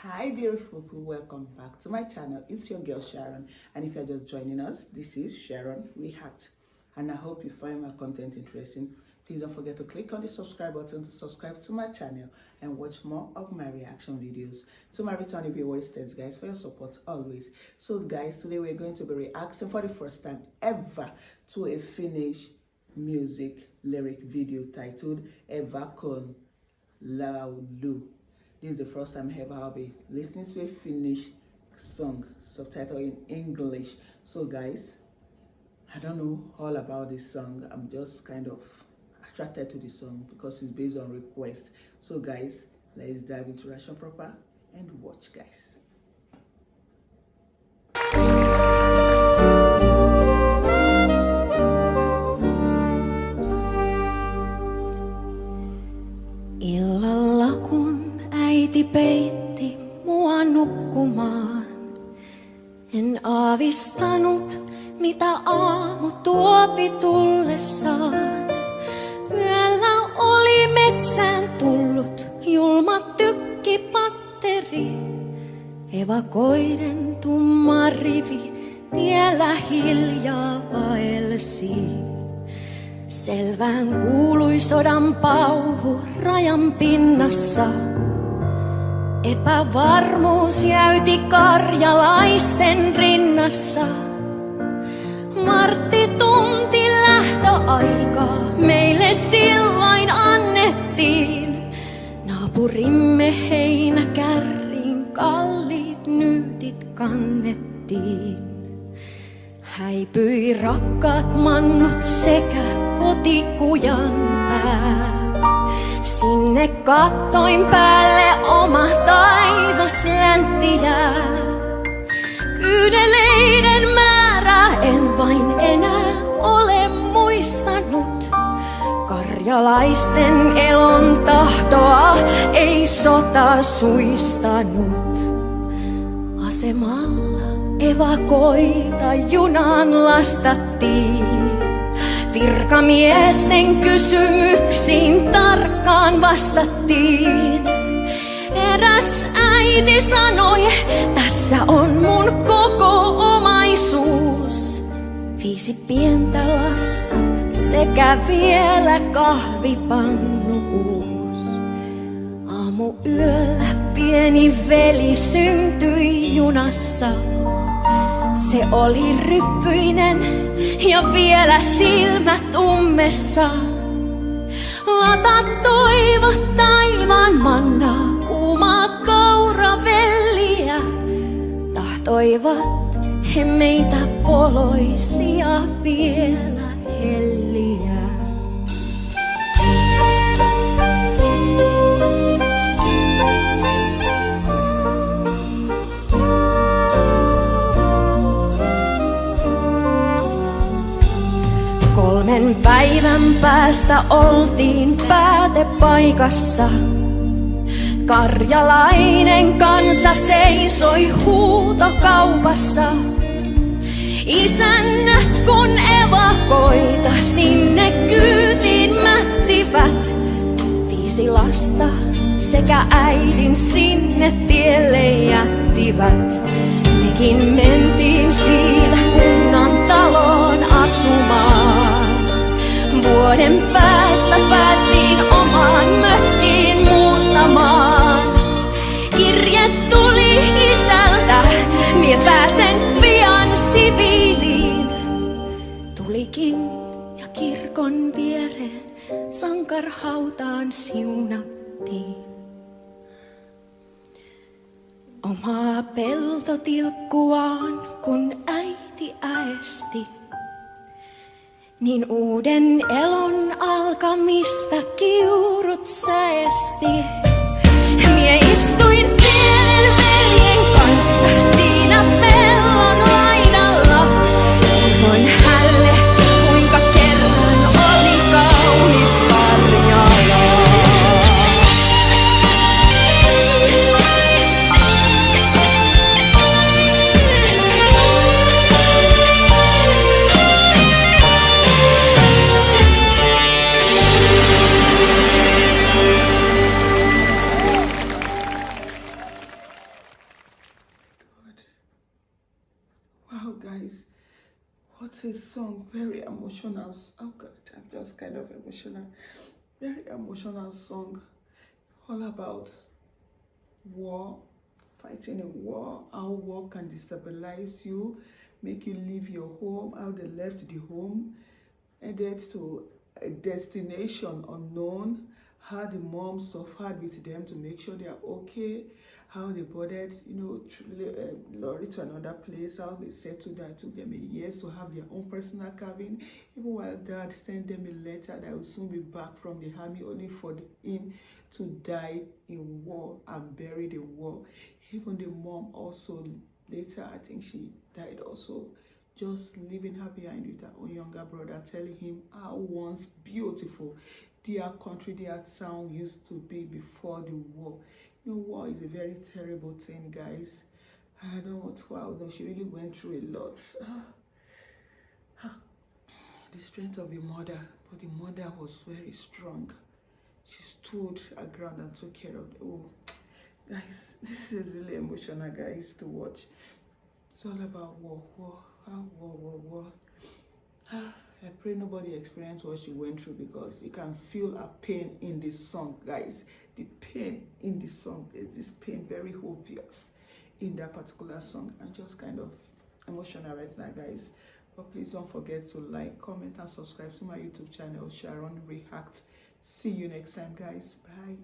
Hi beautiful people, welcome back to my channel. It's your girl Sharon, and if you're just joining us, this is Sharon React, and I hope you find my content interesting. Please don't forget to click on the subscribe button to subscribe to my channel and watch more of my reaction videos. To my returning viewers, thanks guys for your support always. So guys, today we're going to be reacting for the first time ever to a Finnish music lyric video titled Eva Con Laulu. This is the first time ever I'll be listening to a Finnish song subtitled in English. So guys, I don't know all about this song. I'm just kind of attracted to the song because it's based on request. So guys, let's dive into reaction proper and watch guys. Illalla kun äiti peitti mua nukkumaan, en aavistanut mitä aamu tuopi tullessaan. Yöllä oli metsään tullut julma tykkipatteri, evakoiden tumma rivi tiellä hiljaa vaelsi. Selvään kuului sodan pauhu rajan pinnassa. Epävarmuus jäyti karjalaisten rinnassa. Martti tunti lähtöaikaa meille silloin annettiin. Naapurimme heinäkärriin kalliit nyytit kannettiin. Häipyi rakkaat mannut sekä kotikujan pää. Sinne kattoin päälle oma taivas länttiää. Kyydeleiden määrää en vain enää ole muistanut. Karjalaisten elon tahtoa ei sota suistanut. Asemalla evakoita junaan lastattiin. Virkamiesten kysymyksiin tarkkaan vastattiin. Eräs äiti sanoi, tässä on mun koko omaisuus. 5 pientä lasta sekä vielä kahvipannu uus. Aamuyöllä pieni veli syntyi junassa. Se oli ryppyinen ja vielä silmät ummessa. Latat toivot taivaan mannaa, kuumaa kauravelliä. Tahtoivat he meitä poloisia vielä helliä. Kolmen päivän päästä oltiin päätepaikassa. Karjalainen kansa seisoi huutokaupassa. Isännät kun evakoita sinne kyytiin mättivät. 5 lasta sekä äidin sinne tielle jättivät. Mekin mentiin siitä kunnan taloon asumaan. Vuoden päästä päästiin omaan mökkiin muuttamaan. Kirje tuli isältä, mie pääsen pian siviiliin. Tulikin ja kirkon viereen sankarhautaan siunattiin. Omaa peltotilkkuaan kun äiti äesti, niin uuden elon alkamista kiurut säesti. Mie istuin pienen veljen kanssa siinä pellon laidalla. Kerroin hälle kuinka kerran oli kaunis Karjala. guys, what a song. Very emotional. Oh God, I'm just kind of emotional. Very emotional song, all about war, fighting in war, how war can destabilize you, make you leave your home, how they left the home, headed to a destination unknown, how the mom suffered with them to make sure they are okay, how they boarded, lorry to another place, how they settled down. It took them years to have their own personal cabin, even while dad sent them a letter that will soon be back from the army, only for him to die in war and buried in war. Even the mom also, later, I think she died also, just leaving her behind with her own younger brother, telling him how once beautiful their country, their town used to be before the war. War is a very terrible thing, guys. I don't know what, wow, though she really went through a lot. The strength of a mother, but the mother was very strong. She stood her ground and took care of guys, this is really emotional, guys, to watch. It's all about war. I pray nobody experienced what she went through, because you can feel her pain in this song, guys. The pain in the song, there's this pain very obvious in that particular song. I'm just kind of emotional right now, guys. But please don't forget to like, comment, and subscribe to my YouTube channel, Sharon React. See you next time, guys. Bye.